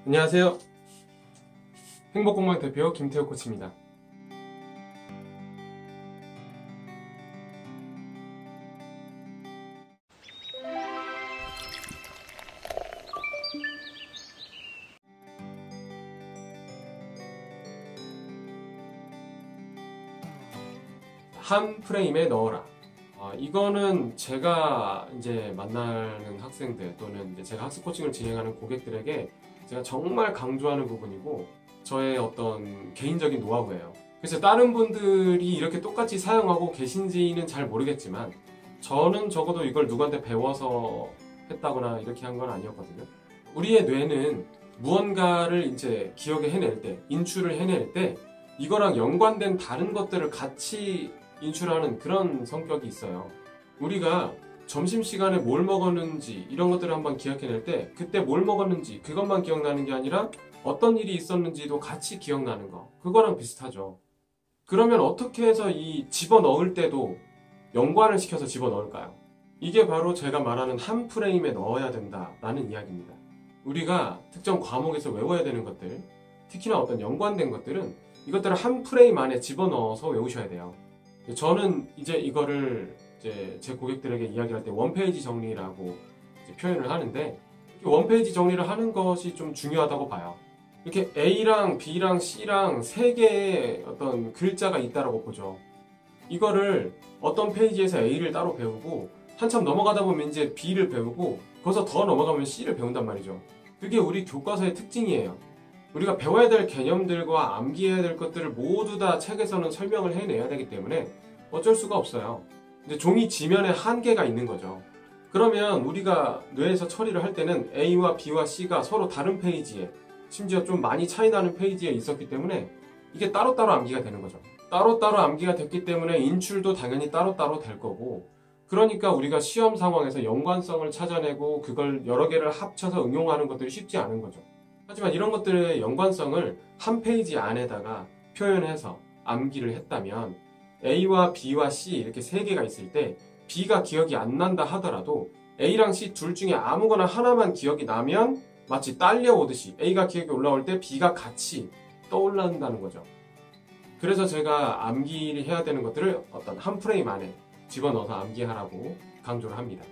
안녕하세요. 행복공방 대표 김태호 코치입니다. 한 프레임에 넣어라. 이거는 제가 이제 만나는 학생들 또는 이제 제가 학습 코칭을 진행하는 고객들에게 제가 정말 강조하는 부분이고 저의 어떤 개인적인 노하우예요. 그래서 다른 분들이 이렇게 똑같이 사용하고 계신지는 잘 모르겠지만 저는 적어도 이걸 누구한테 배워서 했다거나 이렇게 한 건 아니었거든요. 우리의 뇌는 무언가를 이제 기억에 해낼 때, 인출을 해낼 때 이거랑 연관된 다른 것들을 같이 인출하는 그런 성격이 있어요. 우리가 점심시간에 뭘 먹었는지 이런 것들을 한번 기억해낼 때 그때 뭘 먹었는지 그것만 기억나는 게 아니라 어떤 일이 있었는지도 같이 기억나는 거, 그거랑 비슷하죠. 그러면 어떻게 해서 이 집어넣을 때도 연관을 시켜서 집어넣을까요? 이게 바로 제가 말하는 한 프레임에 넣어야 된다라는 이야기입니다. 우리가 특정 과목에서 외워야 되는 것들, 특히나 어떤 연관된 것들은 이것들을 한 프레임 안에 집어넣어서 외우셔야 돼요. 저는 이제 이거를 제 고객들에게 이야기할 때 원페이지 정리라고 표현을 하는데, 원페이지 정리를 하는 것이 좀 중요하다고 봐요. 이렇게 A랑 B랑 C랑 세 개의 어떤 글자가 있다라고 보죠. 이거를 어떤 페이지에서 A를 따로 배우고 한참 넘어가다 보면 이제 B를 배우고 거기서 더 넘어가면 C를 배운단 말이죠. 그게 우리 교과서의 특징이에요. 우리가 배워야 될 개념들과 암기해야 될 것들을 모두 다 책에서는 설명을 해내야 되기 때문에 어쩔 수가 없어요. 근데 종이 지면에 한계가 있는 거죠. 그러면 우리가 뇌에서 처리를 할 때는 A와 B와 C가 서로 다른 페이지에, 심지어 좀 많이 차이 나는 페이지에 있었기 때문에 이게 따로따로 암기가 되는 거죠. 따로따로 암기가 됐기 때문에 인출도 당연히 따로따로 될 거고, 그러니까 우리가 시험 상황에서 연관성을 찾아내고 그걸 여러 개를 합쳐서 응용하는 것들이 쉽지 않은 거죠. 하지만 이런 것들의 연관성을 한 페이지 안에다가 표현해서 암기를 했다면 A와 B와 C 이렇게 세 개가 있을 때 B가 기억이 안 난다 하더라도 A랑 C 둘 중에 아무거나 하나만 기억이 나면 마치 딸려오듯이 A가 기억이 올라올 때 B가 같이 떠올란다는 거죠. 그래서 제가 암기를 해야 되는 것들을 어떤 한 프레임 안에 집어넣어서 암기하라고 강조를 합니다.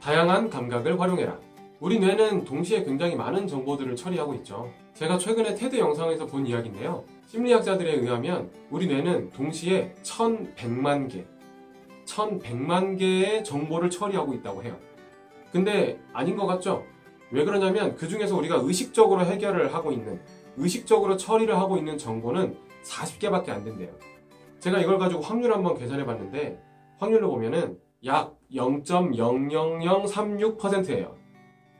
다양한 감각을 활용해라. 우리 뇌는 동시에 굉장히 많은 정보들을 처리하고 있죠. 제가 최근에 테드 영상에서 본 이야기인데요. 심리학자들에 의하면 우리 뇌는 동시에 1100만 개의 정보를 처리하고 있다고 해요. 근데 아닌 것 같죠? 왜 그러냐면 그 중에서 우리가 의식적으로 해결을 하고 있는, 의식적으로 처리를 하고 있는 정보는 40개밖에 안 된대요. 제가 이걸 가지고 확률 한번 계산해 봤는데 확률로 보면은 약 0.00036%예요.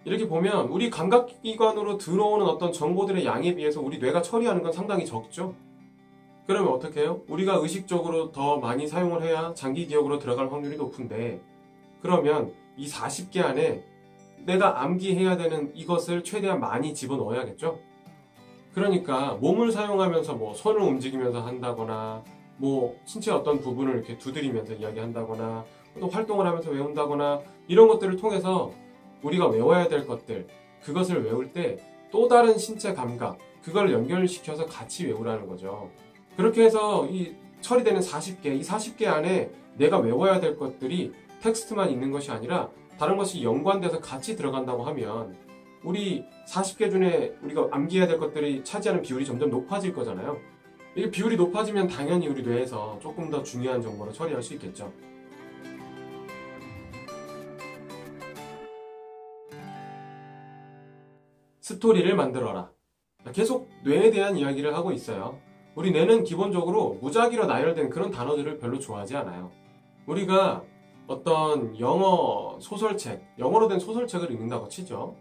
이렇게 보면 우리 감각기관으로 들어오는 어떤 정보들의 양에 비해서 우리 뇌가 처리하는 건 상당히 적죠? 그러면 어떻게 해요? 우리가 의식적으로 더 많이 사용을 해야 장기 기억으로 들어갈 확률이 높은데, 그러면 이 40개 안에 내가 암기해야 되는 이것을 최대한 많이 집어넣어야겠죠? 그러니까 몸을 사용하면서 뭐 손을 움직이면서 한다거나 뭐 신체 어떤 부분을 이렇게 두드리면서 이야기한다거나 또 활동을 하면서 외운다거나 이런 것들을 통해서 우리가 외워야 될 것들, 그것을 외울 때 또 다른 신체 감각, 그걸 연결시켜서 같이 외우라는 거죠. 그렇게 해서 이 처리되는 40개, 이 40개 안에 내가 외워야 될 것들이 텍스트만 있는 것이 아니라 다른 것이 연관돼서 같이 들어간다고 하면 우리 40개 중에 우리가 암기해야 될 것들이 차지하는 비율이 점점 높아질 거잖아요. 이 비율이 높아지면 당연히 우리 뇌에서 조금 더 중요한 정보를 처리할 수 있겠죠. 스토리를 만들어라. 계속 뇌에 대한 이야기를 하고 있어요. 우리 뇌는 기본적으로 무작위로 나열된 그런 단어들을 별로 좋아하지 않아요. 우리가 어떤 영어 소설책, 영어로 된 소설책을 읽는다고 치죠.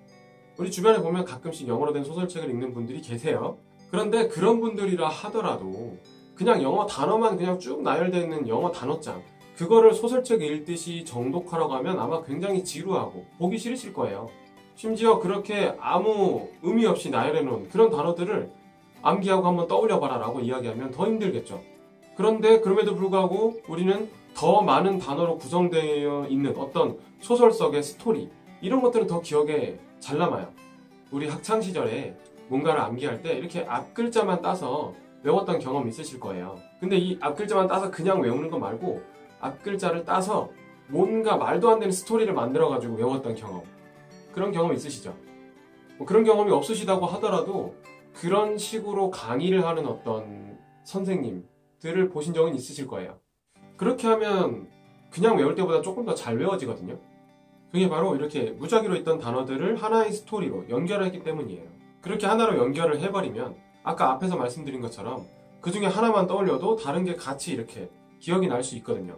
우리 주변에 보면 가끔씩 영어로 된 소설책을 읽는 분들이 계세요. 그런데 그런 분들이라 하더라도 그냥 영어 단어만 그냥 쭉 나열되어 있는 영어 단어장, 그거를 소설책 읽듯이 정독하라고 하면 아마 굉장히 지루하고 보기 싫으실 거예요. 심지어 그렇게 아무 의미 없이 나열해 놓은 그런 단어들을 암기하고 한번 떠올려 봐라 라고 이야기하면 더 힘들겠죠. 그런데 그럼에도 불구하고 우리는 더 많은 단어로 구성되어 있는 어떤 소설 속의 스토리, 이런 것들은 더 기억에 잘 남아요. 우리 학창시절에 뭔가를 암기할 때 이렇게 앞글자만 따서 외웠던 경험 있으실 거예요. 근데 이 앞글자만 따서 그냥 외우는 거 말고 앞글자를 따서 뭔가 말도 안 되는 스토리를 만들어가지고 외웠던 경험, 그런 경험 있으시죠? 뭐 그런 경험이 없으시다고 하더라도 그런 식으로 강의를 하는 어떤 선생님들을 보신 적은 있으실 거예요. 그렇게 하면 그냥 외울 때보다 조금 더 잘 외워지거든요. 그게 바로 이렇게 무작위로 있던 단어들을 하나의 스토리로 연결했기 때문이에요. 그렇게 하나로 연결을 해버리면 아까 앞에서 말씀드린 것처럼 그 중에 하나만 떠올려도 다른 게 같이 이렇게 기억이 날 수 있거든요.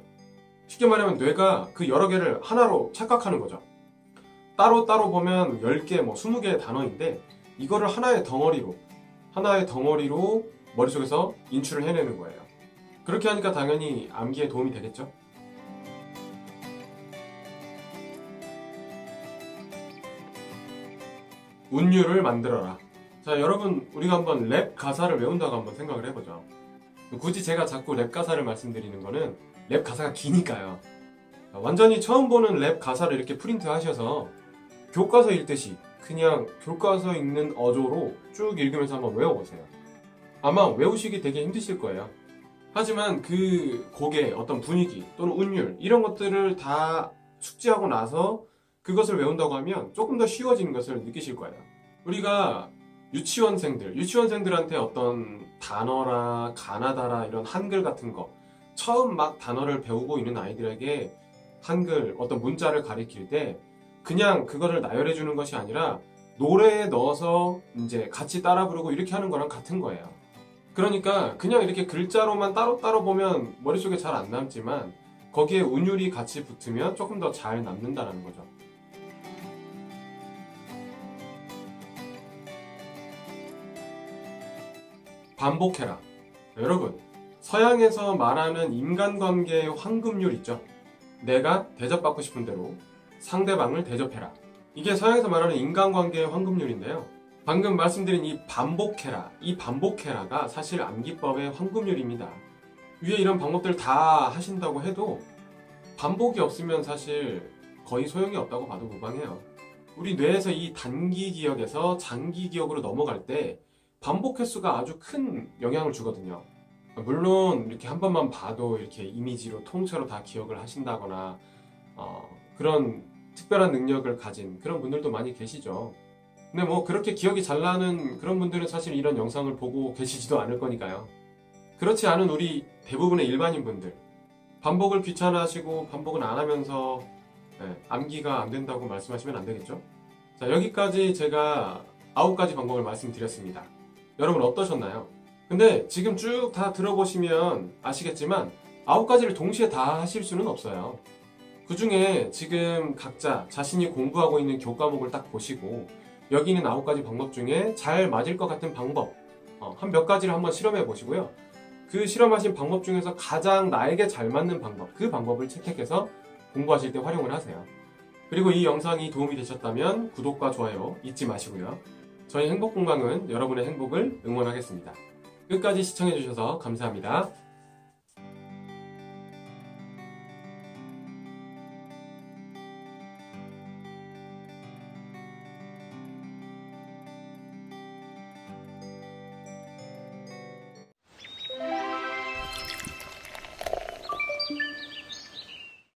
쉽게 말하면 뇌가 그 여러 개를 하나로 착각하는 거죠. 따로따로 보면 10개, 뭐 20개의 단어인데 이거를 하나의 덩어리로 머릿속에서 인출을 해내는 거예요. 그렇게 하니까 당연히 암기에 도움이 되겠죠? 운율을 만들어라. 자, 여러분, 우리가 한번 랩 가사를 외운다고 한번 생각을 해보죠. 굳이 제가 자꾸 랩 가사를 말씀드리는 거는 랩 가사가 기니까요. 완전히 처음 보는 랩 가사를 이렇게 프린트 하셔서 교과서 읽듯이 그냥 교과서 읽는 어조로 쭉 읽으면서 한번 외워보세요. 아마 외우시기 되게 힘드실 거예요. 하지만 그 곡의 어떤 분위기 또는 운율, 이런 것들을 다 숙지하고 나서 그것을 외운다고 하면 조금 더 쉬워지는 것을 느끼실 거예요. 우리가 유치원생들한테 어떤 단어라 가나다라 이런 한글 같은 거, 처음 막 단어를 배우고 있는 아이들에게 한글 어떤 문자를 가리킬 때 그냥 그거를 나열해 주는 것이 아니라 노래에 넣어서 이제 같이 따라 부르고 이렇게 하는 거랑 같은 거예요. 그러니까 그냥 이렇게 글자로만 따로따로 보면 머릿속에 잘 안 남지만 거기에 운율이 같이 붙으면 조금 더 잘 남는다는 거죠. 반복해라. 여러분, 서양에서 말하는 인간관계의 황금률 있죠? 내가 대접받고 싶은 대로 상대방을 대접해라. 이게 서양에서 말하는 인간관계의 황금률인데요. 방금 말씀드린 이 반복해라가 사실 암기법의 황금률입니다. 위에 이런 방법들 다 하신다고 해도 반복이 없으면 사실 거의 소용이 없다고 봐도 무방해요. 우리 뇌에서 이 단기 기억에서 장기 기억으로 넘어갈 때 반복 횟수가 아주 큰 영향을 주거든요. 물론 이렇게 한 번만 봐도 이렇게 이미지로 통째로 다 기억을 하신다거나 그런 특별한 능력을 가진 그런 분들도 많이 계시죠. 근데 뭐 그렇게 기억이 잘 나는 그런 분들은 사실 이런 영상을 보고 계시지도 않을 거니까요. 그렇지 않은 우리 대부분의 일반인 분들, 반복을 귀찮아하시고 반복은 안 하면서 암기가 안 된다고 말씀하시면 안 되겠죠? 자, 여기까지 제가 9가지 방법을 말씀드렸습니다. 여러분 어떠셨나요? 근데 지금 쭉 다 들어보시면 아시겠지만 9가지를 동시에 다 하실 수는 없어요. 그 중에 지금 각자 자신이 공부하고 있는 교과목을 딱 보시고 여기 있는 9가지 방법 중에 잘 맞을 것 같은 방법 한 몇 가지를 한번 실험해 보시고요. 그 실험하신 방법 중에서 가장 나에게 잘 맞는 방법, 그 방법을 채택해서 공부하실 때 활용을 하세요. 그리고 이 영상이 도움이 되셨다면 구독과 좋아요 잊지 마시고요. 저희 행복공강은 여러분의 행복을 응원하겠습니다. 끝까지 시청해주셔서 감사합니다.